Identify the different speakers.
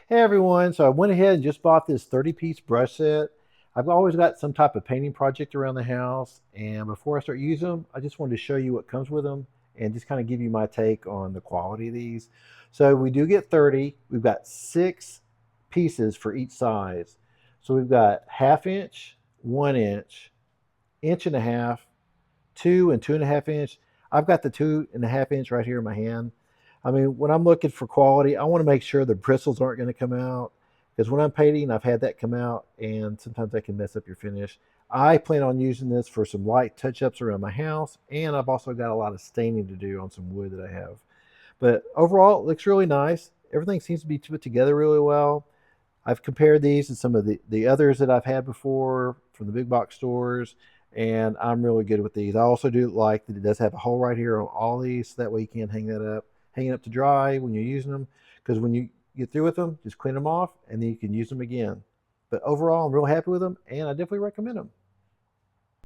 Speaker 1: Hey everyone, so I went ahead and just bought this 30-piece brush set. I've always got some type of painting project around the house, and before I start using them, I just wanted to show you what comes with them and just kind of give you my take on the quality of these. So we do get 30. We've got 6 pieces for each size. So we've got half inch, 1 inch, inch and a half, 2 and 2.5 inch. I've got the 2.5 inch right here in my hand. I mean, when I'm looking for quality, I want to make sure the bristles aren't going to come out because when I'm painting, I've had that come out and sometimes that can mess up your finish. I plan on using this for some light touch ups around my house, and I've also got a lot of staining to do on some wood that I have. But overall, it looks really nice. Everything seems to be put together really well. I've compared these to some of the others that I've had before from the big box stores, and I'm really good with these. I also do like that it does have a hole right here on all these, so that way you can hang it up to dry when you're using them. Because when you get through with them, just clean them off, and then you can use them again. But overall, I'm real happy with them, and I definitely recommend them.